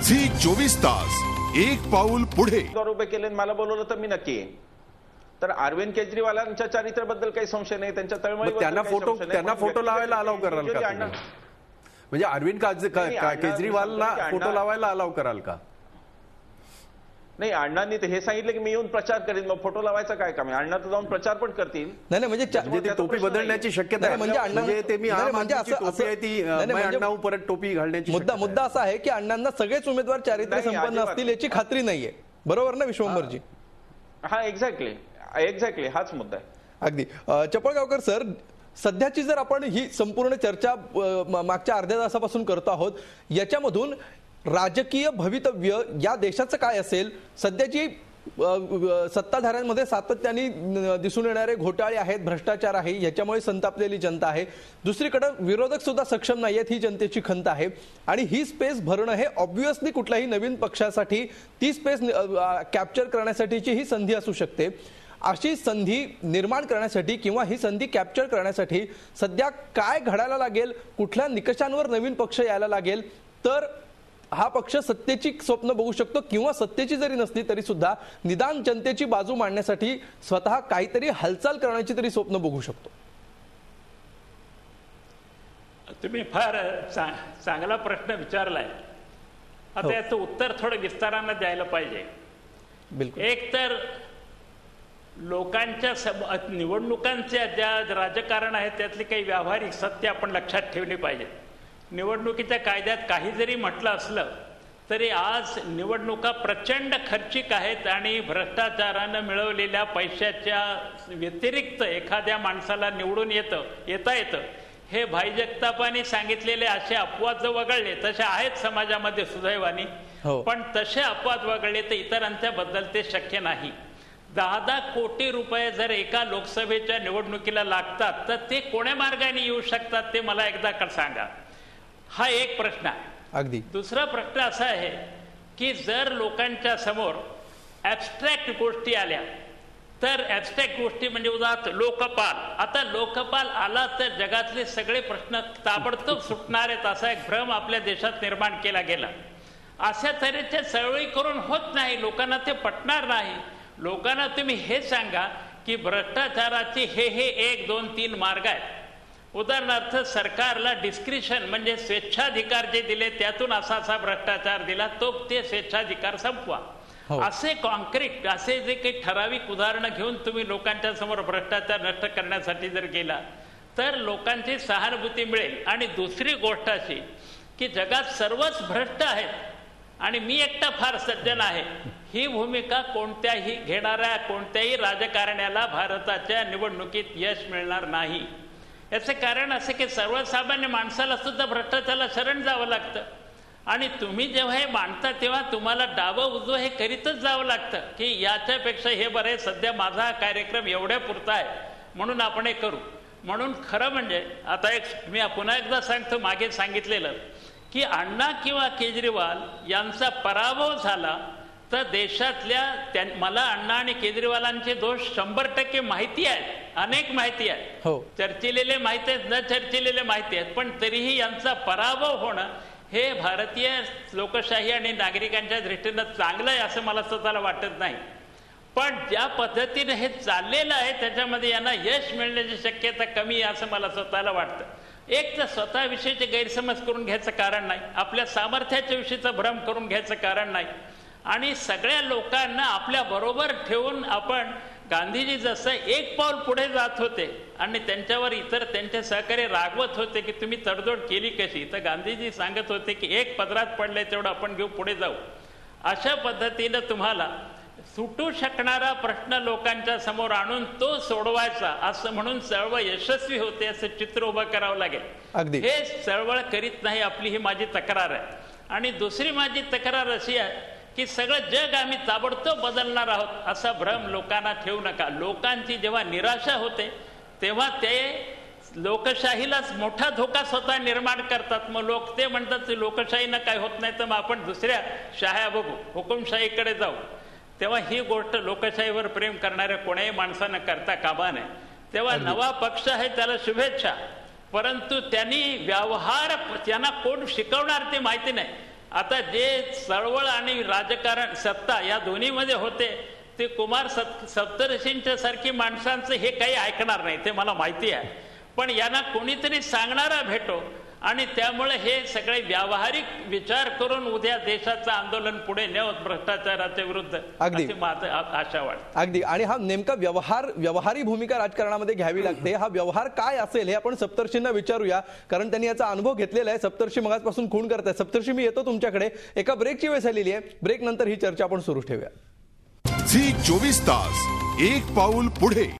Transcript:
Zee 24 तास एक पाऊल पुढे. उभे केले मला बोलवलं तर मी नक्की येईन. तर अरविंद केजरीवालांच्या चरित्राबद्दल काही संशय नाही, त्यांच्या तळमळीबद्दल त्यांना फोटो लावायला अलाव कराल का? म्हणजे अरविंद केजरीवालला फोटो लावायला अलाव कराल का? नाही, अण्णांनी हे सांगितलं की मी येऊन प्रचार करीन, मग फोटो लावायचं काय काम आहे? अण्णा तर जाऊन प्रचार पण करतील. नाही म्हणजे टोपी बदलण्याची शक्यता आहे. म्हणजे ते मी टोपी आहे ती परत टोपी घालण्याची मुद्दा असा आहे की अण्णांना सगळेच उमेदवार चारित्र्य संपन्न असतील याची खात्री नाहीये. बरोबर ना विश्वंभरजी? हा, एक्झॅक्टली हाच मुद्दा आहे. अगदी. चपळगावकर सर, सध्याची जर आपण ही संपूर्ण चर्चा मागच्या अर्ध्या तासापासून करतो आहोत, याच्यामधून राजकीय भवितव्य या देशाचं काय असेल? सध्याची सत्ताधाऱ्यांमध्ये सातत्याने दिसून येणारे घोटाळे आहेत, भ्रष्टाचार आहे, याच्यामुळे संतापलेली जनता आहे. दुसरीकडे विरोधक सुद्धा सक्षम नाही आहेत, ही जनतेची खंत आहे. आणि ही स्पेस भरणं हे ऑब्व्हियसली कुठल्याही नवीन पक्षासाठी ती स्पेस कॅप्चर करण्यासाठीची ही संधी असू शकते. अशी संधी निर्माण करण्यासाठी किंवा ही संधी कॅप्चर करण्यासाठी सध्या काय घडायला लागेल, कुठल्या निकषांवर नवीन पक्ष यायला लागेल तर हा पक्ष सत्तेची स्वप्न बघू शकतो, किंवा सत्तेची जरी नसली तरी सुद्धा निदान जनतेची बाजू मांडण्यासाठी स्वतः काहीतरी हालचाल करण्याची तरी स्वप्न बघू शकतो? तुम्ही फार चांगला प्रश्न विचारलाय. आता याचं उत्तर थोडं विस्तारानं द्यायला पाहिजे. बिलकुल. एक तर लोकांच्या निवडणुकांचे ज्या राजकारण आहे त्यातली काही व्यावहारिक सत्य आपण लक्षात ठेवली पाहिजे. निवडणुकीच्या कायद्यात काही जरी म्हटलं असलं तरी आज निवडणुका प्रचंड खर्चिक आहेत आणि भ्रष्टाचारानं मिळवलेल्या पैशाच्या व्यतिरिक्त एखाद्या माणसाला निवडून येता येतं हे भाई जगतापांनी सांगितलेले असे अपवाद जो वगळले, तसे आहेत समाजामध्ये सुदैवाने, पण तसे अपवाद वगळले तर इतरांच्या बद्दल ते शक्य नाही. 10 कोटी रुपये जर एका लोकसभेच्या निवडणुकीला लागतात तर ते कोण्या मार्गाने येऊ शकतात ते मला एकदा सांगा. हा एक प्रश्न आहे. अगदी. दुसरा प्रश्न असा आहे की जर लोकांच्या समोर ॲब्स्ट्रॅक्ट गोष्टी आल्या तर ॲब्स्ट्रॅक्ट गोष्टी म्हणजे उदाहरणार्थ लोकपाल. आता लोकपाल आला तर जगातले सगळे प्रश्न ताबडतोब सुटणार आहेत असा एक भ्रम आपल्या देशात निर्माण केला गेला. अशा तऱ्हेच्या चळवळी करून होत नाही, लोकांना ते पटणार नाही. लोकांना तुम्ही हे सांगा की भ्रष्टाचाराचे हे 1, 2, 3 मार्ग आहेत. उदाहरणार्थ सरकारला डिस्क्रिशन म्हणजे स्वेच्छाधिकार जे दिले त्यातून असा भ्रष्टाचार दिला तो ते स्वेच्छाधिकार संपवा. असे कॉन्क्रीट असे जे काही ठराविक उदाहरणं घेऊन तुम्ही लोकांच्या समोर भ्रष्टाचार नष्ट करण्यासाठी जर गेला तर लोकांची सहानुभूती मिळेल. आणि दुसरी गोष्ट अशी की जगात सर्वच भ्रष्ट आहेत आणि मी एकटा फार सज्जन आहे, ही भूमिका कोणत्याही घेणाऱ्या कोणत्याही राजकारण्याला भारताच्या निवडणुकीत यश मिळणार नाही. याचं कारण असं की सर्वसामान्य माणसाला सुद्धा भ्रष्टाचाराला शरण जावं लागतं. आणि तुम्ही जेव्हा हे मांडता तेव्हा तुम्हाला डावं उजवं हे करीतच जावं लागतं की याच्यापेक्षा हे बरं आहे, सध्या माझा कार्यक्रम एवढ्या पुरता आहे म्हणून आपण हे करू. म्हणून खरं म्हणजे आता मी पुन्हा एकदा सांगतो, मागे सांगितलेलं की अण्णा किंवा केजरीवाल यांचा पराभव झाला तर देशातल्या मला अण्णा आणि केजरीवालांचे दोष 100% माहिती आहेत, अनेक माहिती आहेत, चर्चिलेले माहिती आहेत, न चर्चिलेले माहिती आहेत, पण तरीही यांचा पराभव होणं हे भारतीय लोकशाही आणि नागरिकांच्या दृष्टीनं चांगलं आहे असं मला स्वतःला वाटत नाही. पण ज्या पद्धतीने हे चाललेलं आहे त्याच्यामध्ये यांना यश मिळण्याची शक्यता कमी आहे असं मला स्वतःला वाटतं. एक तर स्वतःविषयीचे गैरसमज करून घ्यायचं कारण नाही, आपल्या सामर्थ्याच्या विषयीचा भ्रम करून घ्यायचं कारण नाही, आणि सगळ्या लोकांना आपल्या बरोबर ठेवून आपण गांधीजी जसं एक पाऊल पुढे जात होते आणि त्यांच्यावर इतर त्यांचे सहकारी रागवत होते की तुम्ही तडजोड केली कशी, तर गांधीजी सांगत होते की एक पदरात पडले तेवढं आपण घेऊ पुढे जाऊ. अशा पद्धतीनं तुम्हाला सुटू शकणारा प्रश्न लोकांच्या समोर आणून तो सोडवायचा असं म्हणून चळवळ यशस्वी होते असं चित्र उभं करावं लागेल. हे चळवळ करीत नाही आपली ही माझी तक्रार आहे. आणि दुसरी माझी तक्रार अशी आहे की सगळं जग आम्ही ताबडतोब बदलणार आहोत असा भ्रम लोकांना ठेवू नका. लोकांची जेव्हा निराशा होते तेव्हा ते लोकशाहीलाच मोठा धोका स्वतः निर्माण करतात. मग लोक ते म्हणतात की लोकशाहीनं काय होत नाही तर मग आपण दुसऱ्या शाह्या बघू, हुकुमशाहीकडे जाऊ. तेव्हा ही गोष्ट लोकशाहीवर प्रेम करणाऱ्या कोणाही माणसानं करता कामा नये. तेव्हा नवा पक्ष आहे त्याला शुभेच्छा, परंतु त्यांनी व्यवहार त्यांना कोण शिकवणार ते माहिती नाही. आता जे चळवळ आणि राजकारण सत्ता या दोन्हीमध्ये होते ते कुमार सप्तऋषींच्या सारखी माणसांचं हे काही ऐकणार नाही, ते मला माहिती आहे. पण यांना कोणीतरी सांगणारा भेटो आणि त्यामुळे हे सगळे व्यावहारिक विचार करून उद्या देशाचं आंदोलन पुढे नेऊन भ्रष्टाचाराच्या विरुद्ध अगदी माझं आशा वाटते. अगदी. आणि हा नेमका व्यवहारी भूमिका राजकारणामध्ये घ्यावी लागते. हा व्यवहार काय असेल हे आपण सप्तर्षींना विचारूया, कारण त्यांनी याचा अनुभव घेतलेला आहे. सप्तर्षी मगाचपासून खूण करताय. सप्तर्षी, मी येतो तुमच्याकडे. एका ब्रेकची वेळ झालेली आहे. ब्रेक नंतर ही चर्चा आपण सुरू ठेवूया. झी 24 तास, एक पाऊल पुढे.